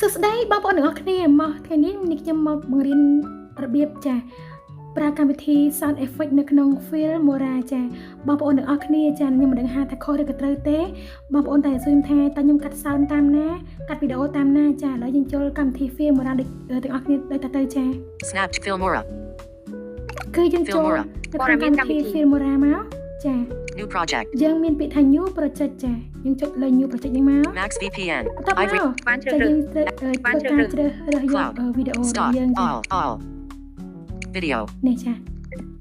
សួស្តីបងប្អូនទាំងអស់គ្នាមកថ្ងៃនេះខ្ញុំមកបង្រៀនរបៀបចាប្រើកម្មវិធី Sound Effect នៅក្នុង Filmora ចាបងប្អូនទាំងអស់គ្នាចាខ្ញុំមិនដឹងថាខុសឬក៏ត្រូវទេបងប្អូនតែសួរថាតើខ្ញុំកាត់ sound តាមណាកាត់វីដេអូតាមណាចាឥឡូវយើងចូលកម្មវិធី Filmora ដូចទាំងអស់គ្នាដូចទៅចា Snap Filmora គឺយើងចូលទៅក្នុងកម្មវិធី Filmora មកចា New project យើងមានពាក្យថា New project ចាយើងចុចលើ New project នេះមក Max VPN បានជ្រើសរើសបានជ្រើសរើសយកវីដេអូរបស់យើងចា all video នេះចា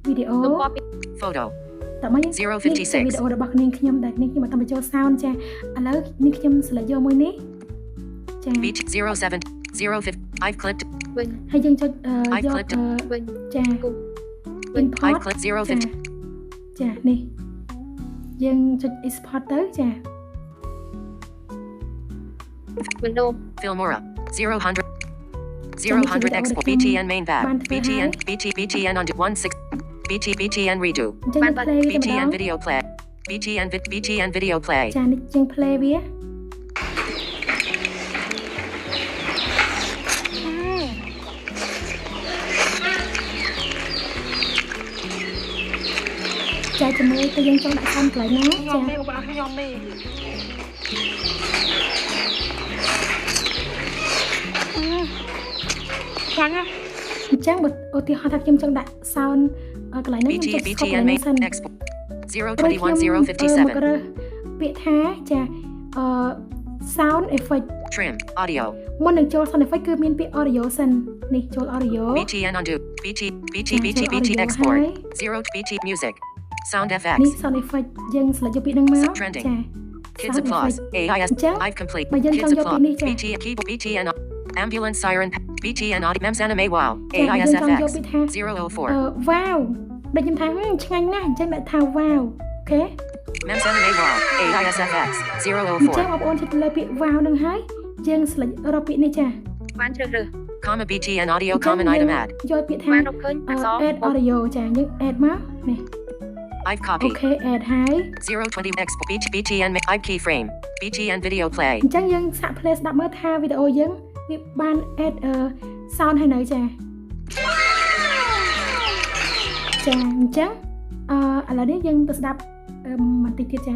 វីដេអូ photo តើមកយើង056វីដេអូរបស់គ្នាខ្ញុំដែលនេះខ្ញុំអត់តាមបញ្ចូល sound ចាឥឡូវនេះខ្ញុំ select យកមួយនេះចា beat 07 I've clicked វិញហើយយើងចុចយកវិញចា import I've clicked 050 ចានេះយើងចុច export ទៅចា window Filmora 000 export BTN main tab BTN on 16 BTN redo BTN video play BTN video play ចានេះយើង play វាចាជាមួយទៅយើងចង់ដាក់ខាងកន្លែងណាចាខ្ញុំនេះបងខ្ញុំនេះចាណាអញ្ចឹងបើឧទាហរណ៍ថាខ្ញុំចង់ដាក់ sound កន្លែងហ្នឹងខ្ញុំចុច BTN main export 021057 ពាក្យថាចា sound effect trim audio មុននឹងចូល sound effect គឺមានពាក្យ audio សិននេះចូល audio BTN undo BT export 0 BT music sound FX នេះ sound effect យើង select យកពាក្យហ្នឹងមកចា kids applause AIS I've complete kids applause BT keyboard BTN ambulance siren BTN audio mems anime wow AIS FX 004 wow ដូចខ្ញុំថាឆ្ងាញ់ណាស់អញ្ចឹងដាក់ថា wow អូខេ mems anime wow AIS FX 004អញ្ចឹងបងប្អូនជិះទៅលើពាក្យ wow នឹងហើយយើង select រកពាក្យនេះចាបានជ្រើសរើស comma BTN audio common item add យកពាក្យថា add audio ចាយើង add មកនេះ I've copied okay add ហើយ 020 export BTN I've keyframe BTN video play អញ្ចឹងយើងសាក play ស្ដាប់មើលថាវីដេអូយើងវាបាន add sound ហើយនៅចាចាអញ្ចឹងឥឡូវនេះយើងទៅស្ដាប់បន្តិចទៀតចា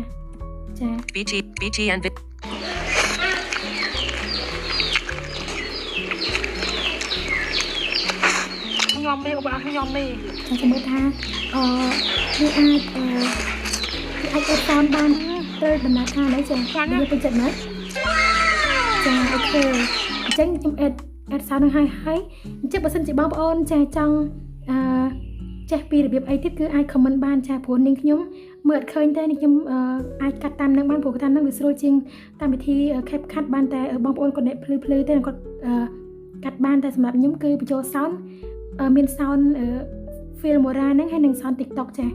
ចា BTN ខ្ញុំនេះបងខ្ញុំនេះចាំមើលថាវាអាច sound បានទៅដំណើរការហើយចាយើងពេញចិត្តណាចាអូខេអញ្ចឹងខ្ញុំ add sound នឹងហើយអញ្ចឹងបើសិនជាបងប្អូនចាចង់ចេះពីរបៀបអីទៀតគឺអាច comment បានចាព្រោះនាងខ្ញុំមើលអត់ឃើញទេនាងខ្ញុំអាចកាត់តាមនឹងបានព្រោះតាមនឹងវាស្រួលជាងកម្មវិធី CapCut បានតែបងប្អូនគាត់អ្នកភ្លឺទេគាត់កាត់បានតែសម្រាប់ខ្ញុំគឺបញ្ចូល sound មាន sound Filmora ហ្នឹងហើយនិង sound TikTok ចា